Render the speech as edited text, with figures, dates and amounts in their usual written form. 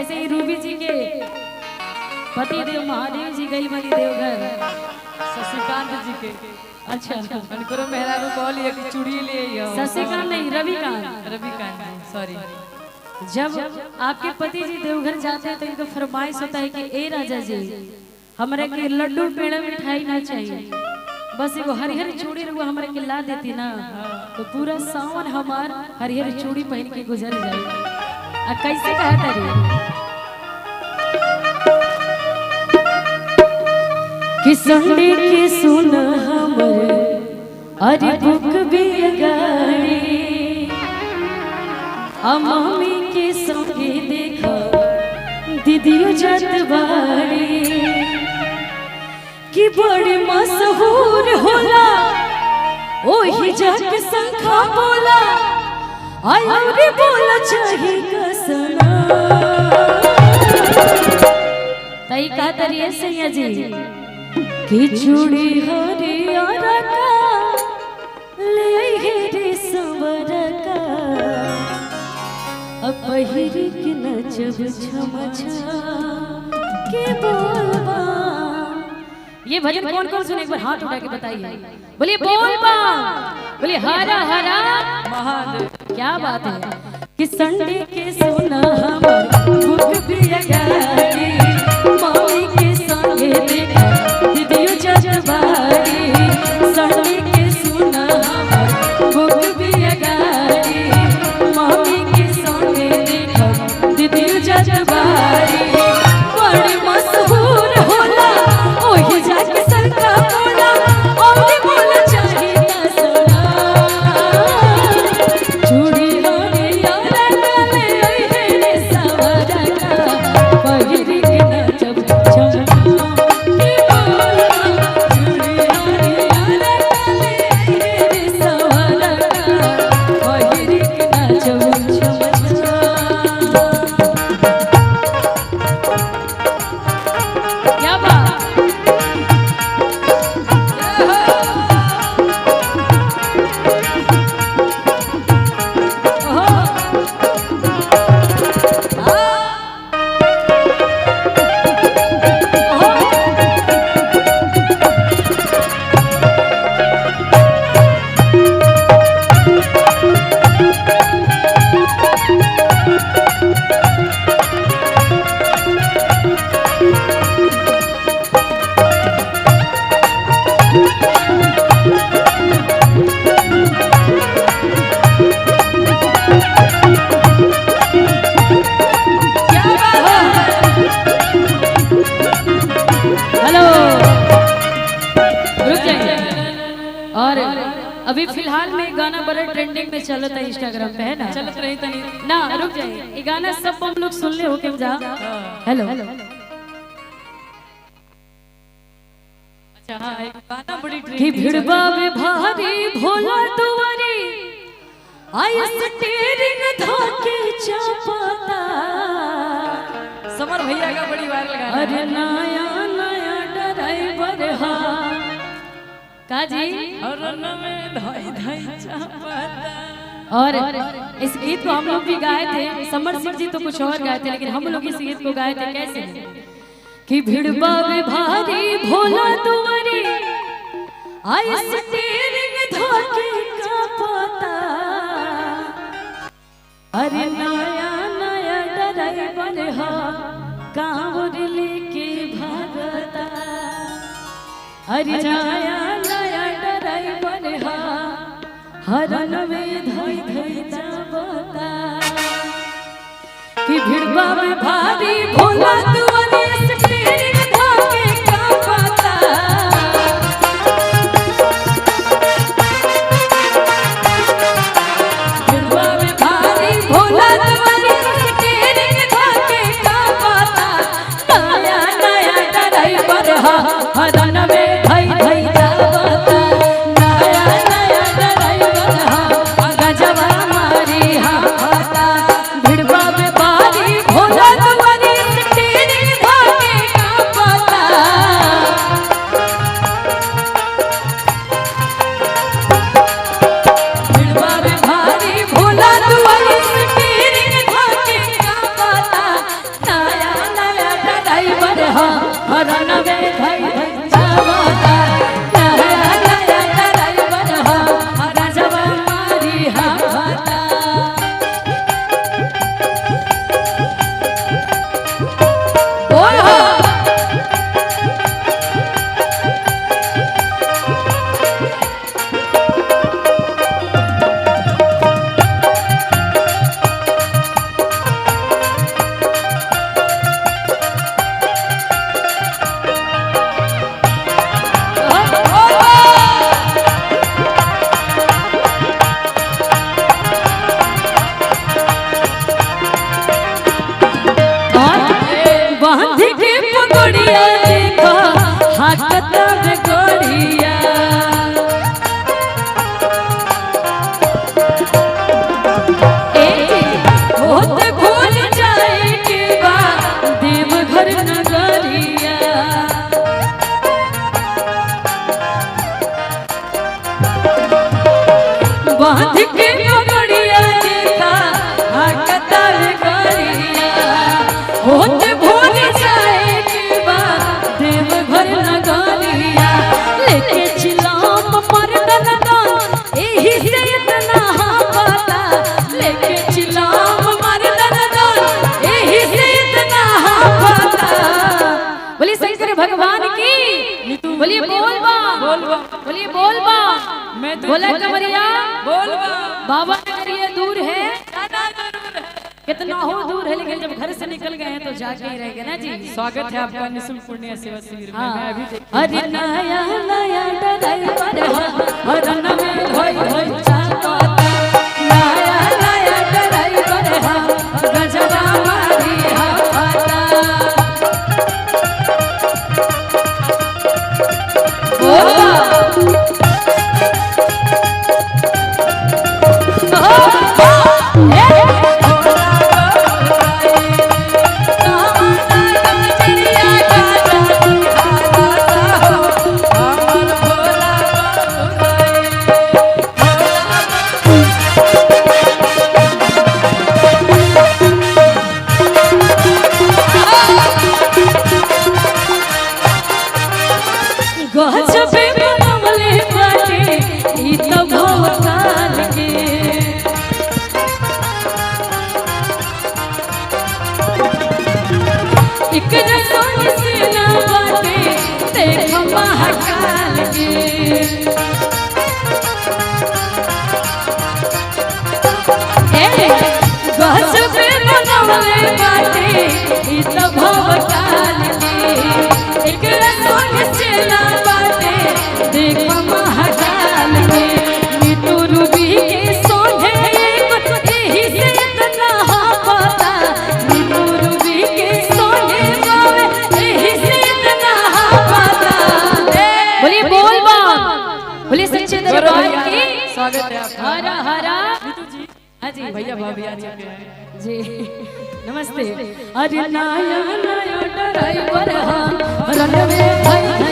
ऐसे ही रूबी जी के पति देव महादेव जी गई बनी देवघर शशिकांत जी के। अच्छा अनकरो मेहरा को कॉल ये कि चूड़ी ले आओ। शशिकांत नहीं रविकांत। रविकांत सॉरी। जब आपके पति जी देवघर जाते हैं तो इनको फरमाइश होता है कि ए राजा जी हमारे के लड्डू पेड़ा मिठाई ना चाहिए, बस एगो हरिहर चूड़ी रुआ हमारे के ला देती ना तो पूरा सावन हमार हरिहर चूड़ी पहन के गुजर जाए। आ कैसे कहता रे कि संडे के सुन हमरे अरे बुक भी गाड़ी मम्मी के संगे देखा दीदियो जात बाड़ी कि बड़ी मशहूर होला ओही जाके संखा बोला आयो रे बोला चाही कसना तई का तरिए सैया जी कि चूड़ी हरियर का ले हे रे सवर का पहिर के नचब छम के बोलबा। ये भजन कौन कौन सुने एक बार हाथ उठा के बताइए। बोलिए बोलबा, बोलिए हरा हरा महादेव। क्या बात है कि संडे के सोना हमर भूख भी गाड़ी मम्मी के संगे देखा दीदियो जजबारी संडे के सोना हमर भूख भी गाड़ी मम्मी के संगे देखा दीदियो जजबारी बड़ी मशहूर होला ओही जाके सरका बोला और बोला चाहिए ना सोना चूड़ी होने यारा काले ओहे रे सवरा का पहिर के नचब छम के बोला चूड़ी होने यारा काले ओहे रे सवरा का पहिर के नचब छम क्या बात और अभी फिलहाल में गाना बड़ा ट्रेंडिंग में चलत है इंस्टाग्राम पे है ना चलत रही तनी ना रुक जाइए ये गाना सब हम लोग सुन ले हो के जा हेलो अच्छा हां एक गाना बड़ी कि भिड़बा में भारी भोला दुआरी आई स्टीयरिंग धोके चापाता समर भैया का बड़ी वायरल गाना। अरे नया नया ड्राइवर हा काजी हरन में धाई धाई चापाता। और इस गीत को हम लोग भी गाए थे, समर सिंह जी तो कुछ और गाए थे लेकिन हम लोग इस गीत को गाए थे कैसे कि भिड़बा में भारी भोला दुआरी आई स्टीयरिंग धोके कांपता अरे नया नया ड्राइवर हा कांवर लेके भागता अरे नया नया ड्राइवर हा हरन में धोई धोई जाबता कि भिड़बा में भारी भोला दुआरी स्टीयरिंग धोके कांपता भिड़बा में भारी भोला दुआरी स्टीयरिंग धोके कांपता नया नया ड्राइवर हा हरन में धोई धोई जाबता नया नया ड्राइवर हा गजबा मारी हा भिड़बा में भारी भोला दुआरी स्टीयरिंग रनवे भई भई जावता नया नया ड्राइवर हा राजवा मारी हावता बांध के पगड़िया देखा हटता गड़िया होते भूल जाए कि बा देव घर नगरिया लेके चिलाम मर्दन दान एही से इतना पता लेके चिलाम मर्दन दान एही से इतना पता बोलिए शंकर भगवान की बोलिए बोल बा बोलिए बोल बा मैं बोला कमरिया बोल बाबा करिए दूर है कितना हो दूर है लेकिन जब घर से निकल गए हैं तो जाके ही रहेगा ना जी। स्वागत है आपका निशुल्क पुण्य सेवा शिविर में। मैं अभी अरे नया नया ड्राइवर हा रनवे भई भई जावता नया नया ड्राइवर हा गजवा मारी हावता गजबे बनवले बाटे ई तो भवकाल के इकरा सोनी से ना बाटे देख महाकाल के गजबे बनवले बाटे ई तो भवकाल के इकरा सोनी से ना देख महाकाल के नीतू रूबी के सोने एही से इतना पता नीतू रूबी के सोने एही से इतना पता बोलिए बोल बा बोलिए सच्चे दरबार की स्वागत है आपका। हरा हरा जी हाँ जी भैया भाभी आ चुके हैं जी नमस्ते। अरे नया नया ड्राइवर हा रनवे भई